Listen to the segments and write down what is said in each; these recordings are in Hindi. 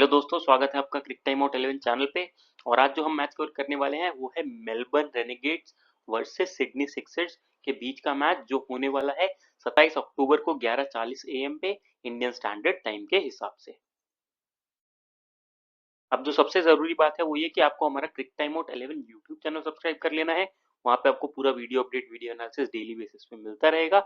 हेलो दोस्तों, स्वागत है आपका क्रिक टाइम आउट 11 चैनल पे। और आज जो हम मैच कवर करने वाले हैं वो है Melbourne Renegades versus Sydney Sixers के बीच का मैच, जो होने वाला है 27 अक्टूबर को 11:40 AM पे इंडियन स्टैंडर्ड टाइम के हिसाब से। अब जो सबसे जरूरी बात है वो ये कि आपको हमारा cric time out 11 YouTube channel subscribe कर लेना है। वहां पे आपको पूरा video update, video analysis daily basis पे मिलता रहेगा।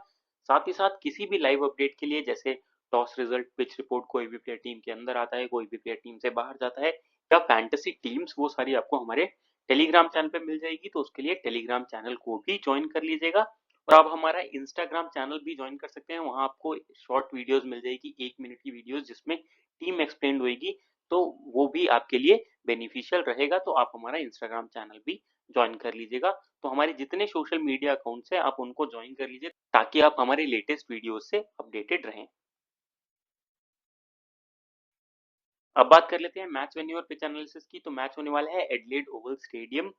साथ ही साथ किसी भी लाइव अपडेट के लिए, जैसे टॉस रिजल्ट, पिच रिपोर्ट, कोई भी प्लेयर टीम के अंदर आता है, कोई भी प्लेयर टीम से बाहर जाता है, या फैंटेसी टीम्स, वो सारी आपको हमारे टेलीग्राम चैनल पे मिल जाएगी। तो उसके लिए टेलीग्राम चैनल को भी ज्वाइन कर लीजिएगा। और आप हमारा इंस्टाग्राम चैनल भी ज्वाइन कर सकते हैं। वहां आपको शॉर्ट वीडियोस मिल जाएगी, 1 मिनट की वीडियोस, जिसमें टीम एक्सप्लेन होगी। तो वो भी आपके लिए बेनिफिशियल रहेगा। तो आप हमारा इंस्टाग्राम चैनल भी ज्वाइन कर लीजिएगा। तो हमारे जितने सोशल मीडिया अकाउंट्स हैं आप उनको ज्वाइन कर लीजिए, ताकि आप हमारे लेटेस्ट वीडियोस से अपडेटेड रहें। अब बात कर लेते हैं मैच वेन्यू और पिच एनालिसिस की। तो मैच होने वाला है एडिलेड ओवल स्टेडियम।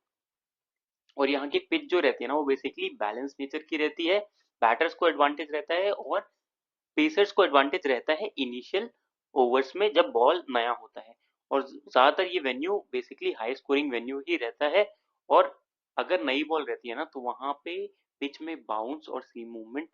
और यहाँ की पिच जो रहती है ना, वो बेसिकली बैलेंस नेचर की रहती है। बैटर्स को एडवांटेज रहता है और पेसर्स को एडवांटेज रहता है इनिशियल ओवर्स में, जब बॉल नया होता है। और ज्यादातर ये venue basically high scoring venue ही रहता है। और अगर नई बॉल रहती है ना, तो वहां पे पिच में बाउंस और सीम मूवमेंट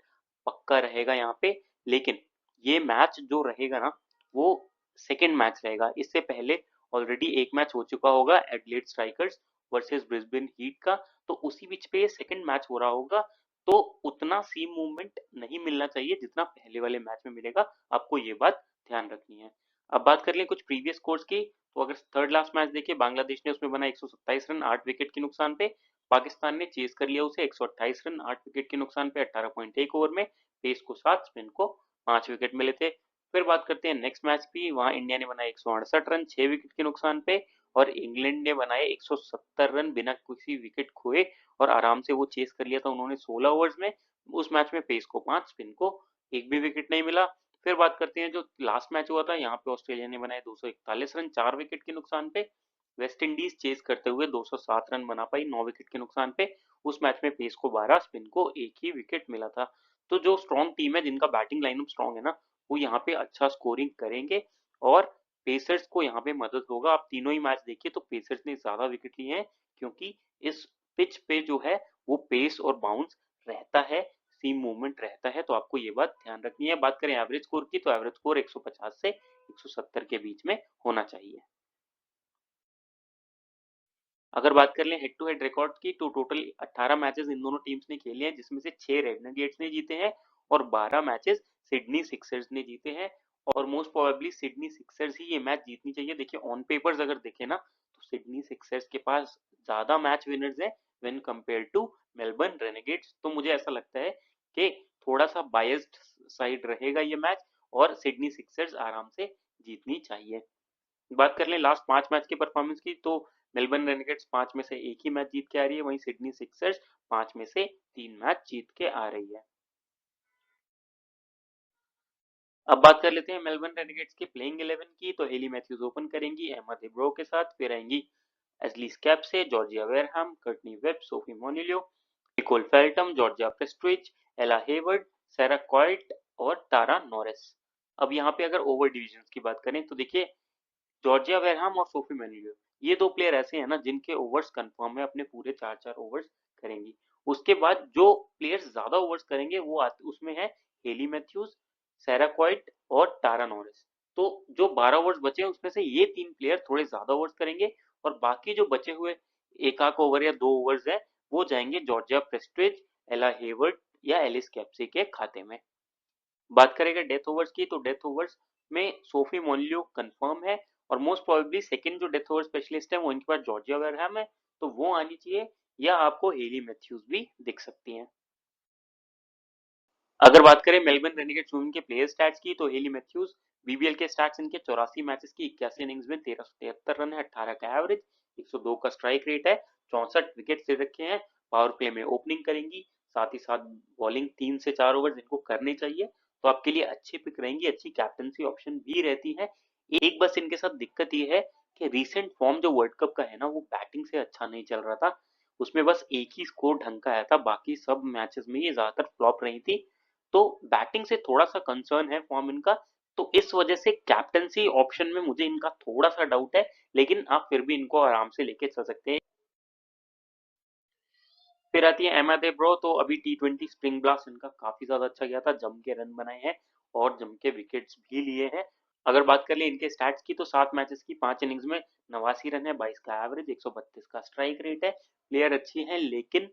पक्का रहेगा यहाँ पे। लेकिन ये मैच जो रहेगा ना, वो सेकेंड मैच रहेगा। इससे पहले ऑलरेडी एक मैच हो चुका होगा, Adelaide strikers versus Brisbane heat का। तो उसी बीच पे सेकंड मैच हो रहा होगा। तो उतना सीम मूवमेंट नहीं मिलना चाहिए जितना पहले वाले मैच में मिलेगा। आपको ये बात ध्यान रखनी है। अब बात कर लें कुछ प्रीवियस स्कोर्स की। तो अगर थर्ड लास्ट मैच देखें, बांग्लादेश ने उसमें बना 127 रन 8 विकेट के नुकसान पे। पाकिस्तान ने चेज कर लिया उसे 128 रन 8 विकेट के नुकसान पे 18.1 ओवर में। पेस को 7, स्पिन को 5 विकेट मिले थे। फिर बात करते हैं नेक्स्ट मैच की। वहां इंडिया ने बनाए 168 रन 6 विकेट के नुकसान पे। और इंग्लैंड ने बनाए 170 रन बिना किसी विकेट खोए। और आराम से वो चेस कर लिया था उन्होंने 16 ओवर्स में। उस मैच में पेस को 5, स्पिन को एक भी विकेट नहीं मिला। फिर बात करते हैं जो लास्ट मैच हुआ था, यहाँ पे ऑस्ट्रेलिया ने बनाए 241 रन 4 विकेट के नुकसान पे। वेस्ट इंडीज चेस करते हुए 207 रन बना पाई 9 विकेट के नुकसान पे। उस मैच में पेस को 12, स्पिन को एक ही विकेट मिला था। तो जो स्ट्रॉन्ग टीम है, जिनका बैटिंग लाइनअप स्ट्रॉन्ग है ना, वो यहाँ पे अच्छा स्कोरिंग करेंगे। और पेसर्स को यहाँ पे मदद होगा। आप तीनों ही मैच देखिए तो पेसर्स ने ज्यादा विकेट लिए हैं, क्योंकि इस पिच पे जो है वो पेस और बाउंस रहता है, सीम मूवमेंट रहता है। तो आपको ये बात ध्यान रखनी है। बात करें एवरेज स्कोर की, तो एवरेज स्कोर 150 से 170 के बीच में होना चाहिए। अगर बात कर लें हेड टू हेड रिकॉर्ड की, तो टोटल 18 मैचेस इन दोनों टीम्स ने खेले हैं, जिसमें से 6 रेडनेगेट्स ने जीते हैं और 12 मैचेस सिडनी सिक्सर्स ने जीते हैं। और मोस्ट प्रोबेबली सिडनी सिक्सर्स ही ये मैच जीतनी चाहिए। देखिए ऑन पेपर्स अगर देखें ना, तो सिडनी सिक्सर्स के पास ज्यादा मैच विनर्स हैं when compare to Melbourne Renegades. तो मुझे ऐसा लगता है कि थोड़ा सा बायस्ड साइड रहेगा ये मैच, और सिडनी सिक्सर्स आराम से जीतनी चाहिए। बात कर लें लास्ट 5 मैच की परफॉर्मेंस की, तो मेलबर्न रेनेगेट्स 5 में से एक ही मैच जीत के आ रही है, वहीं सिडनी सिक्सर्स 5 में से 3 मैच जीत के आ रही है। अब बात कर लेते हैं मेलबर्न रेनेगेट्स के प्लेइंग 11 की। तो हेली मैथ्यूज ओपन करेंगी अहमद इब्रो के साथ। फिर आएंगी एजली स्कैप से Georgia Wareham, Courtney Webb, Sophie मोनिलियो, Nicole Faltum, Georgia Prestwich, Ella Hayward, सैरा quite और तारा नॉरिस। अब यहाँ पे अगर ओवर डिविजन की बात करें, तो देखिए जॉर्जिया वेरहम और सोफी मेन्यू, ये दो प्लेयर ऐसे हैं ना जिनके ओवर्स कंफर्म है, अपने पूरे 4-4 ओवर्स करेंगी। उसके बाद जो प्लेयर्स ज्यादा ओवर्स करेंगे वो उसमें है हेली मैथ्यूज, सैरा क्वाइट और टारा नॉरिस। तो जो 12 ओवर्स बचे हैं उसमें से ये 3 प्लेयर थोड़े ज्यादा ओवर्स करेंगे। और बाकी जो बचे हुए एक आख ओवर या 2 ओवर्स है, वो जाएंगे जॉर्जिया प्रेस्ट्रिज, एला हेवर्ड या एलिस कैप्सी के खाते में। बात करेंगे डेथ ओवर्स की, तो डेथ ओवर्स में सोफी मोनलियो कंफर्म है। और मोस्ट प्रोबेबली सेकंड जो डेथ ओवर स्पेशलिस्ट है वो इनके पास जॉर्जिया वेरहम है, तो वो आनी चाहिए। या आपको हेली मैथ्यूज भी दिख सकती हैं। अगर बात करें मेलबर्न रेनेगेट्स वुमेन के प्लेयर स्टैट्स की, तो हेली मैथ्यूज बीबीएल के स्टैट्स इनके 84 मैचेस की 81 इनिंग्स में 1373 रन है, 18 का एवरेज, 102 का स्ट्राइक रेट है, 64 विकेट ले रखे हैं। पावर प्ले में ओपनिंग करेंगी, साथ ही साथ बॉलिंग 3 से 4 ओवर इनको करने चाहिए। तो आपके लिए अच्छी पिक रहेंगी, अच्छी कैप्टनसी ऑप्शन भी रहती है। एक बस इनके साथ दिक्कत ये है कि रिसेंट फॉर्म जो वर्ल्ड कप का है ना, वो बैटिंग से अच्छा नहीं चल रहा था। उसमें बस एक ही स्कोर ढंग का आया था, बाकी सब मैचेस में ये ज्यादातर फ्लॉप रही थी। तो बैटिंग से थोड़ा सा कंसर्न है फॉर्म इनका। तो इस वजह से कैप्टनसी ऑप्शन में मुझे इनका थोड़ा सा डाउट है, लेकिन आप फिर भी इनको आराम से लेके चल सकते हैं। फिर आती है एमा दे ब्रो, तो अभी टी20 स्प्रिंग ब्लास्ट इनका काफी ज्यादा अच्छा गया था, जम के रन बनाए हैं और जम के विकेट्स भी लिए हैं। अगर बात कर ले इनके स्टैट्स की, तो 7 मैचेस की 5 इनिंग्स में 89 रन है, 22 का एवरेज, 132 का स्ट्राइक रेट है। प्लेयर अच्छी है, लेकिन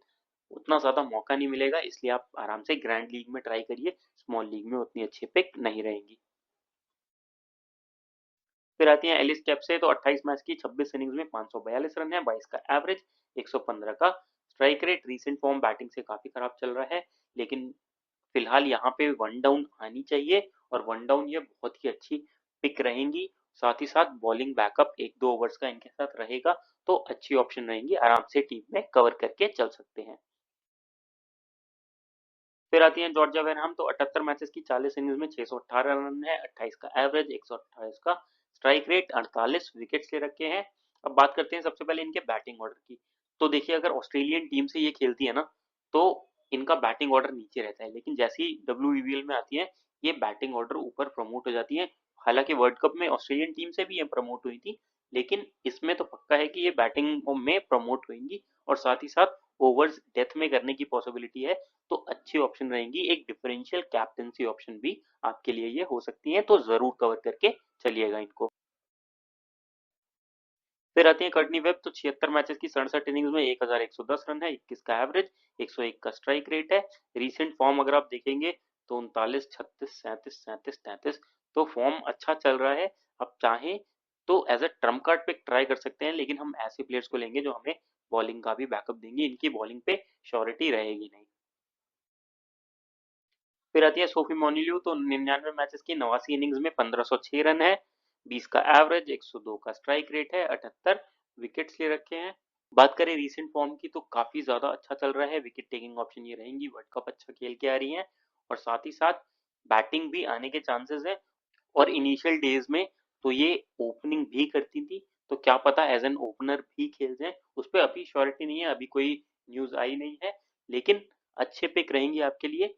उतना ज्यादा मौका नहीं मिलेगा, इसलिए आप आराम से ग्रैंड लीग में ट्राई करिए, स्मॉल लीग में उतनी अच्छी पिक नहीं रहेंगी। फिर आती है एलिस कैप से, तो 28 मैच की 26 इनिंग्स में 542 रन है, 22 का एवरेज, 115 का strike rate. Recent form batting से काफी खराब चल रहा है, लेकिन फिलहाल यहाँ पे वन डाउन आनी चाहिए, और वन डाउन ये बहुत ही अच्छी पिक रहेंगी। साथ ही साथ बॉलिंग बैकअप 1-2 ओवर्स का इनके साथ रहेगा, तो अच्छी ऑप्शन रहेंगी, आराम से टीम में कवर करके चल सकते हैं। फिर आती है जॉर्जिया वेनहम, तो 78 मैचेस की 40 इनिंग्स में 618 रन है, 28 का एवरेज, 128 का स्ट्राइक रेट, 48 विकेट्स ले रखे हैं। अब बात करते हैं सबसे पहले इनके बैटिंग ऑर्डर की। तो देखिए, अगर ऑस्ट्रेलियन टीम से ये खेलती है ना, तो इनका बैटिंग ऑर्डर नीचे रहता है, लेकिन जैसे ही WBL में आती है, ये बैटिंग ऑर्डर ऊपर प्रमोट हो जाती है। हालांकि वर्ल्ड कप में ऑस्ट्रेलियन टीम से भी ये प्रमोट हुई थी, लेकिन इसमें तो पक्का है कि ये बैटिंग में प्रमोट होंगी, और साथ ही साथ ओवर्स डेथ में करने की पॉसिबिलिटी है। तो अच्छी ऑप्शन रहेंगी, एक डिफरेंशियल कैप्टनसी ऑप्शन भी आपके लिए ये हो सकती है, तो जरूर कवर करके चलिएगा इनको। फिर आती है कर्टनी वेब, तो 76 मैचेस की 67 इनिंग्स में 1110 रन है, 21 का एवरेज, 101 का स्ट्राइक रेट है। रीसेंट फॉर्म अगर आप देखेंगे, तो 39, 36, 37, 37, 33, तो फॉर्म अच्छा चल रहा है। आप चाहें तो एज अ ट्रम्प कार्ड पे ट्राई कर सकते हैं, लेकिन हम ऐसे प्लेयर्स को लेंगे जो हमें बॉलिंग का भी बैकअप देंगे, इनकी बॉलिंग पे श्योरिटी रहेगी नहीं। फिर आती है सोफी मोनिल्यू, तो 99 मैचेस की 89 इनिंग्स में 1506 रन है, 20 का एवरेज, 102 का स्ट्राइक रेट है, 78 विकेट्स ले रखे हैं। बात करें रीसेंट फॉर्म की, तो काफी ज्यादा अच्छा चल रहा है, विकेट टेकिंग ऑप्शन ये रहेंगी, वर्ल्ड कप अच्छा खेल के आ रही है, और साथ ही साथ बैटिंग भी आने के चांसेस है। और इनिशियल डेज में तो ये ओपनिंग भी करती थी, तो क्या पता एज एन ओपनर भी खेल जाए, उस पर अभी श्योरिटी नहीं है, अभी कोई न्यूज आई नहीं है, लेकिन अच्छे पिक रहेंगी आपके लिए,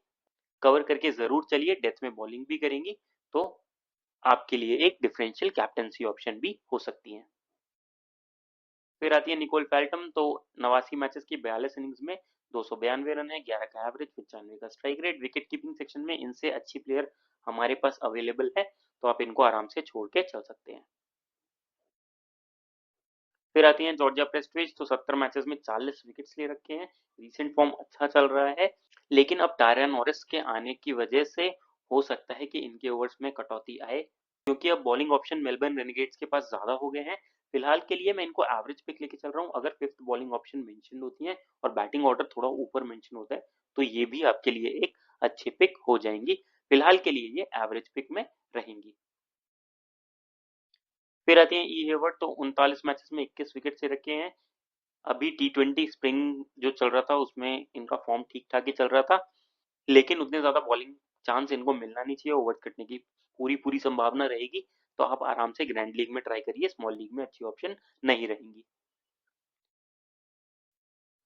कवर करके जरूर चलिए, डेथ में बॉलिंग भी करेंगी, तो आपके लिए एक डिफरेंशियल कैप्टनसी ऑप्शन भी हो सकती है। फिर आती है निकोल फैल्टम, तो 89 मैचेस की 42 इनिंग्स में 292 रन है, 11 का एवरेज, 95 का strike rate. Wicket keeping section में इनसे अच्छी प्लेयर हमारे पास अवेलेबल है, तो आप इनको आराम से छोड़ के चल सकते हैं। फिर आती है जॉर्जिया प्रेस्टविच, तो 70 मैचेस में 40 विकेट्स ले रखे हैं, रीसेंट फॉर्म अच्छा चल रहा है, लेकिन अब टायरन नॉरिस के आने की वजह से हो सकता है कि इनके ओवर्स में कटौती आए, क्योंकि अब बॉलिंग ऑप्शन मेलबर्न रेनेगेट्स के पास ज्यादा हो गए हैं। फिलहाल के लिए मैं इनको एवरेज पिक लेके चल रहा हूँ, अगर फिफ्थ बॉलिंग ऑप्शन मेंशन होती है और बैटिंग ऑर्डर थोड़ा ऊपर मेंशन होता है, तो ये भी आपके लिए एक अच्छी पिक हो जाएंगी। फिलहाल के लिए ये एवरेज पिक में रहेंगी। फिर आते हैं ई हेवर्ड, तो 39 मैचेस में 21 विकेट से रखे हैं। अभी टी20 स्प्रिंग जो चल रहा था, उसमें इनका फॉर्म ठीक ठाक ही चल रहा था, लेकिन उतने ज्यादा बॉलिंग चांस इनको मिलना नहीं चाहिए, ओवर कटने की पूरी पूरी संभावना रहेगी, तो आप आराम से ग्रैंड लीग में ट्राई करिए, स्मॉल लीग में अच्छी ऑप्शन नहीं रहेंगी।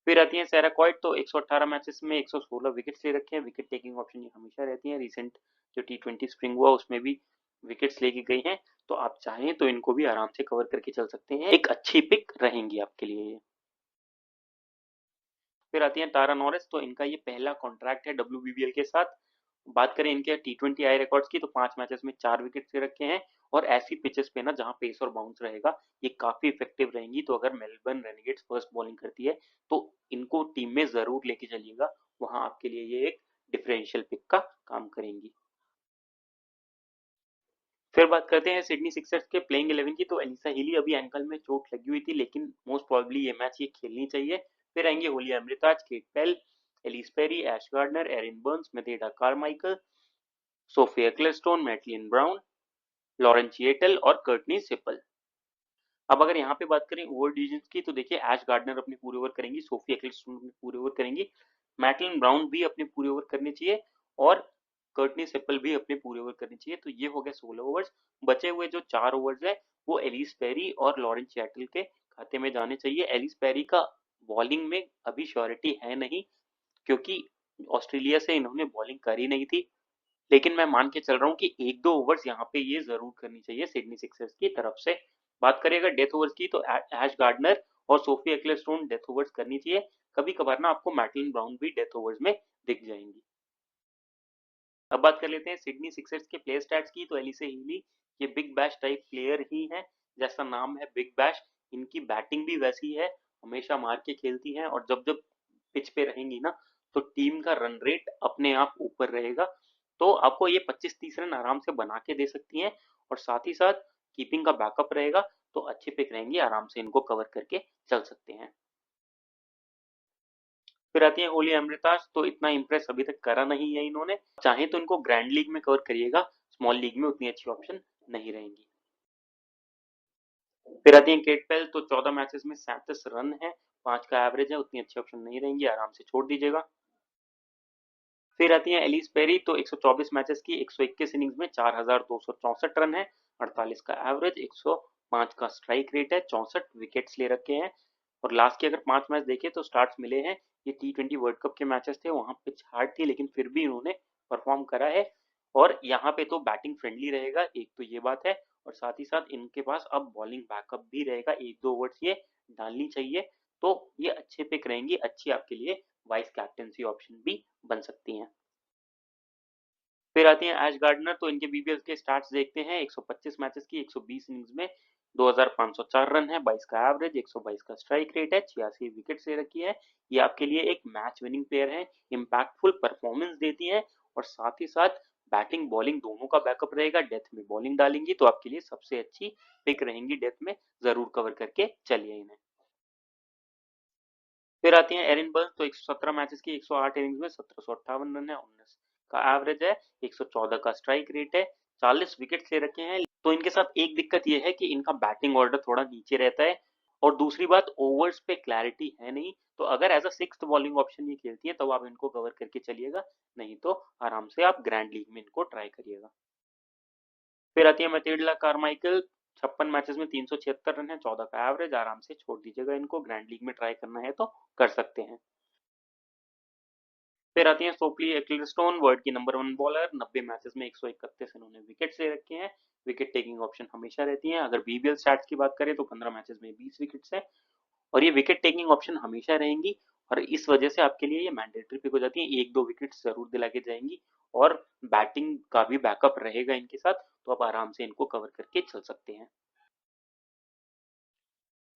फिर आती है सैरा क्वाइट, तो 118 मैचेस में 116 विकेट्स ले रखे हैं, विकेट टेकिंग ऑप्शन ये हमेशा रहती है, रिसेंट जो टी20 स्प्रिंग हुआ उसमें भी विकेट्स लेके गई हैं, तो आप चाहें तो इनको भी आराम से कवर करके चल सकते हैं, एक अच्छी पिक रहेंगी आपके लिए ये। फिर आती है टारा नॉरिस, तो इनका ये पहला कॉन्ट्रैक्ट है WBBL के साथ। बात करें इनके टी20 आई रिकॉर्ड्स की, तो 5 मैचेस में 4 विकेट से रखे हैं, और ऐसी पिचेस पे ना जहां पेस और बाउंस रहेगा, ये काफी इफेक्टिव रहेंगी, तो अगर मेलबर्न रेनेगेट्स फर्स्ट बॉलिंग करती है, तो इनको टीम में जरूर लेके चलिएगा, वहां आपके लिए ये एक डिफरेंशियल पिक का काम करेंगी। फिर बात करते हैं सिडनी सिक्सर्स के प्लेइंग 11 की, तो एलिसा हिली अभी एंकल में चोट लगी हुई थी, लेकिन मोस्ट प्रोबेबली ये मैच ये खेलनी चाहिए। फिर आएंगे होली अमृताज, Kate Peel, Ellyse Perry, Ash Gardner, Erin Burns, मेथेडा Carmichael, Sophia Claystone, Maitlan Brown, Lawrence Cheatle और कर्टनी सिपल। अब अगर यहाँ पे बात करें ओवर डिविजन की, तो देखिए एश गार्डनर अपने पूरे ओवर करेंगी, सोफिया क्लेस्टोन अपने पूरे ओवर करेंगी, मैटलिन ब्राउन भी अपने पूरे ओवर करने चाहिए, और कर्टनी सेप्पल भी अपने पूरे ओवर करने चाहिए, तो ये हो गया 16 ओवर्स। बचे हुए जो 4 ओवर्स है, वो एलिस पेरी और लॉरेंस चैटल के खाते में जाने चाहिए। एलिस पेरी का बॉलिंग में अभी श्योरिटी है नहीं, क्योंकि ऑस्ट्रेलिया से इन्होंने बॉलिंग करी नहीं थी, लेकिन मैं मान के चल रहा हूँ कि 1-2 ओवर्स यहाँ पे ये ज़रूर करनी चाहिए सिडनी सिक्सर्स की तरफ से। बात करें अगर डेथ ओवर्स की तो ऐश गार्डनर और सोफी एक्लेस्टोन डेथ ओवर्स करनी चाहिए। कभी-कभार ना आपको मैटलिन ब्राउन भी डेथ ओवर्स में दिख जाएंगी। अब बात कर लेते हैं सिडनी सिक्सर्स के प्लेयर स्टैट्स की। तो एलिसा हीली ये बिग बैश टाइप प्लेयर ही है, जैसा नाम है बिग बैश। इनकी बैटिंग भी वैसी है, हमेशा मार के खेलती हैं और जब जब पिच पे रहेंगी ना तो टीम का रन रेट अपने आप ऊपर रहेगा। तो आपको ये 25-30 रन आराम से बना के दे सकती हैं और साथ ही साथ कीपिंग का बैकअप रहेगा तो अच्छे पिक रहेंगी, आराम से इनको कवर करके चल सकते हैं। फिर आती है होली अमृतास। तो इतना इम्प्रेस अभी तक करा नहीं है इन्होंने, चाहे तो इनको ग्रैंड लीग में कवर करिएगा, स्मॉल लीग में उतनी अच्छी ऑप्शन नहीं रहेंगी। फिर आती है केट पेल। तो 14 मैचेस में 37 रन है, 5 का एवरेज है, उतनी अच्छी ऑप्शन नहीं रहेंगी, आराम से छोड़ दीजिएगा। फिर आती है एलिस पेरी। तो 124 मैचेस की 121 इनिंग्स में 4264 रन है, 48 का एवरेज, 105 का स्ट्राइक रेट है, 64 विकेट्स ले रखे हैं। और लास्ट के अगर 5 मैच देखे तो स्टार्ट्स मिले हैं, ये T20 वर्ल्ड कप के मैचेस थे, वहां पिच हार्ड थी लेकिन फिर भी इन्होंने परफॉर्म करा है। और यहाँ पे तो बैटिंग फ्रेंडली रहेगा, एक तो ये बात है, और साथ ही साथ इनके पास अब बॉलिंग बैकअप भी रहेगा, 1-2 ओवर्स ये डालनी चाहिए। तो ये अच्छे पिक रहेंगी, अच्छी आपके लिए वाइस कैप्टनसी ऑप्शन भी बन सकती हैं। फिर आती हैं ऐश गार्डनर। तो इनके बीबीएल के स्टार्ट्स देखते हैं। 125 मैचेस की 120 इनिंग्स में 2504 रन है, 22 का एवरेज, 122 का स्ट्राइक रेट है, 86 विकेट ले रखी है। ये आपके लिए एक मैच विनिंग प्लेयर है, इम्पैक्टफुल परफॉर्मेंस देती है और साथ ही साथ बैटिंग बॉलिंग दोनों का बैकअप रहेगा। डेथ में बॉलिंग डालेंगी तो आपके लिए सबसे अच्छी पिक रहेंगी, डेथ में जरूर कवर करके चलिए इन्हें। फिर आती हैं एरिन बर्न्स। तो 117 मैचेस की 108 इनिंग्स में 1758 रन है, 19 का एवरेज है, 114 का स्ट्राइक रेट है, 40 विकेट ले रखे हैं। तो इनके साथ एक दिक्कत यह है कि इनका बैटिंग ऑर्डर थोड़ा नीचे रहता है और दूसरी बात ओवर्स पे क्लैरिटी है नहीं। तो अगर as a six bowling option ये खेलती है तो आप इनको कवर करके चलिएगा, नहीं तो आराम से आप ग्रैंड लीग में इनको ट्राई करिएगा। फिर आती है मैथिल्डा कारमाइकल। 56 मैचेस में 376 रन है, 14 का एवरेज, आराम से छोड़ दीजिएगा इनको, ग्रैंड लीग में ट्राई करना है तो कर सकते हैं। फिर आती है सोफी एक्लिस्टोन, वर्ल्ड की नंबर 1 बॉलर। 90 मैचेस में 131 इन्होंने विकेट ले रखे हैं, विकेट टेकिंग ऑप्शन हमेशा रहती है। अगर बीबीएल स्टैट्स की बात करें तो 15 मैचेस में 20 विकेट्स है और ये विकेट टेकिंग ऑप्शन हमेशा रहेंगी और इस वजह से आपके लिए ये मैंडेटरी पिक हो जाती है, 1-2 विकेट जरूर दिला के जाएंगी और बैटिंग का भी बैकअप रहेगा इनके साथ, तो आप आराम से इनको कवर करके चल सकते हैं।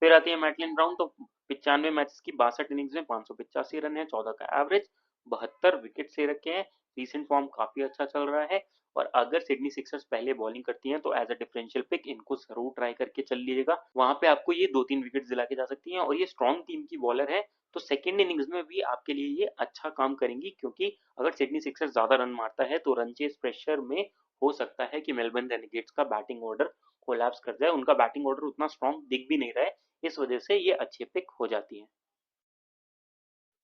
फिर आती है मैटलिन ब्राउन। तो 95 मैचेस की 62 इनिंग्स में 585 रन है, 14 का एवरेज, 72 विकेट ले रखे हैं। रीसेंट फॉर्म काफी अच्छा चल रहा है और अगर सिडनी सिक्सर्स पहले बॉलिंग करती हैं तो एज अ डिफरेंशियल पिक इनको जरूर ट्राई करके चल लीजिएगा, वहां पे आपको ये 2-3 विकेट दिला के जा सकती हैं और ये स्ट्रॉन्ग टीम की बॉलर है। तो सेकेंड इनिंग्स में भी आपके लिए ये अच्छा काम करेंगी, क्योंकि अगर सिडनी सिक्सर्स ज्यादा रन मारता है तो रन चेस प्रेशर में हो सकता है कि मेलबर्न रेनेगेट्स का बैटिंग ऑर्डर कोलैप्स कर जाए, उनका बैटिंग ऑर्डर उतना स्ट्रॉन्ग दिख भी नहीं रहा है, इस वजह से ये अच्छे पिक हो जाती हैं।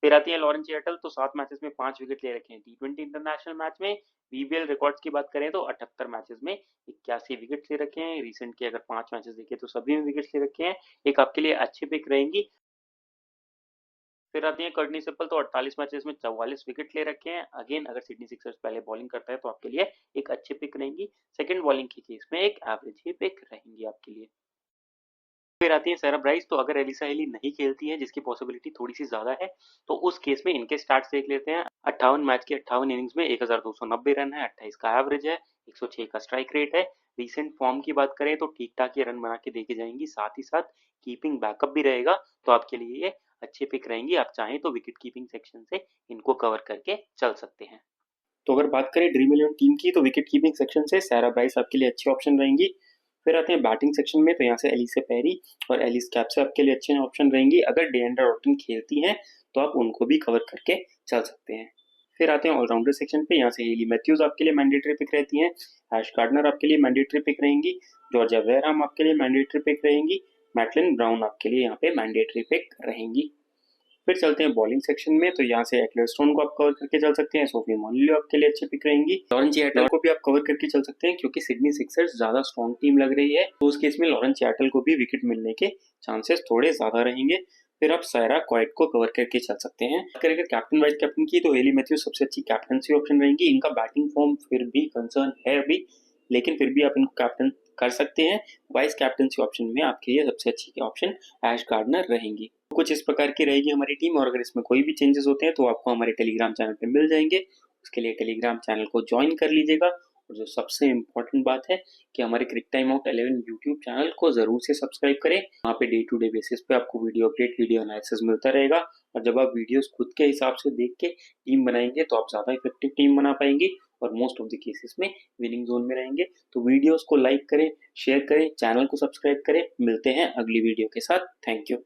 फिर आती है लॉरेंस चैटल। तो 7 मैचेस में 5 विकेट ले रखे हैं T20 इंटरनेशनल मैच में। बीबीएल रिकॉर्ड्स की बात करें तो 78 मैचेस में 81 विकेट ले रखे हैं। रिसेंट के अगर 5 मैचेस देखे तो सभी में विकेट ले रखे हैं, एक आपके लिए अच्छी पिक रहेंगी। फिर आती है कर्टनी सिप्पल। तो 48 मैचेस में 44 विकेट ले रखे हैं। अगेन अगर सिडनी सिक्सर्स पहले बॉलिंग करता है तो आपके लिए एक अच्छी पिक रहेंगी, सेकंड बॉलिंग के केस में एक एवरेज ही पिक रहेंगी आपके लिए। फिर आती है सैरा ब्राइस। तो अगर एलिसा हेली नहीं खेलती है, जिसकी पॉसिबिलिटी थोड़ी सी ज्यादा है, तो उस केस में इनके स्टार्ट्स देख लेते हैं। 58 मैच की 58 इनिंग्स में 1290 रन है, 28 का एवरेज है, 106 का स्ट्राइक रेट है। रिसेंट फॉर्म की बात करें तो ठीक ठाक ये रन बना के देके जाएंगी, साथ ही साथ कीपिंग बैकअप भी रहेगा, तो आपके लिए ये अच्छे पिक रहेंगी। आप चाहें तो विकेट कीपिंग सेक्शन से इनको कवर करके चल सकते हैं। तो अगर बात करें ड्रीम 11 टीम की तो विकेट कीपिंग सेक्शन से सैरा ब्राइस आपके लिए अच्छी ऑप्शन रहेंगी। फिर आते हैं बैटिंग सेक्शन में। तो यहाँ से एलिसा पेरी और एलिस कैप्स आपके लिए अच्छे ऑप्शन रहेंगी। अगर डिएंड्रा रॉटन खेलती हैं तो आप उनको भी कवर करके चल सकते हैं। फिर आते हैं ऑलराउंडर सेक्शन पे। यहाँ से हेली मैथ्यूज आपके लिए मैंडेटरी पिक रहती हैं, ऐश गार्डनर आपके लिए मैंडेटरी पिक रहेंगी, जॉर्जिया वेरहम आपके लिए मैंडेटरी पिक रहेंगी, मैटलिन ब्राउन आपके लिए यहाँ पे मैंडेटरी पिक रहेंगी। फिर चलते हैं बॉलिंग सेक्शन में। तो यहाँ से एक्लेस्टोन को आप कवर करके चल सकते हैं, सोफी मोलियो आपके लिए अच्छी पिक रहेंगी, लॉरेंस चैटल को भी आप कवर करके चल सकते हैं, क्योंकि सिडनी सिक्सर्स ज्यादा स्ट्रॉन्ग टीम लग रही है, तो उस केस में लॉरेंस चैटल को भी विकेट मिलने के चांसेस थोड़े ज्यादा रहेंगे। फिर आप सायरा क्वाइट को कवर करके चल सकते हैं। अगर कैप्टन वाइस कैप्टन की तो हेली मैथ्यूज सबसे अच्छी कैप्टनसी ऑप्शन रहेंगी। इनका बैटिंग फॉर्म फिर भी कंसर्न है अभी, लेकिन फिर भी आप इनको कैप्टन कर सकते हैं। वाइस कैप्टनसी ऑप्शन में आपके लिए सबसे अच्छी ऑप्शन ऐश गार्डनर रहेंगी। कुछ इस प्रकार की रहेगी हमारी टीम, और अगर इसमें कोई भी चेंजेस होते हैं तो आपको हमारे टेलीग्राम चैनल पे मिल जाएंगे। उसके लिए टेलीग्राम चैनल को ज्वाइन कर लीजिएगा। और जो सबसे इम्पोर्टेंट बात है कि हमारे क्रिक टाइम आउट 11 यूट्यूब चैनल को जरूर से सब्सक्राइब करें। वहाँ पे डे टू डे बेसिस पे आपको वीडियो अपडेट, वीडियो एनालिसिस मिलता रहेगा। और जब आप वीडियोस खुद के हिसाब से देख के टीम बनाएंगे तो आप ज्यादा इफेक्टिव टीम बना पाएंगे और मोस्ट ऑफ द केसेस में विनिंग जोन में रहेंगे। तो वीडियोस को लाइक करें, शेयर करें, चैनल को सब्सक्राइब करें। मिलते हैं अगली वीडियो के साथ। Thank you.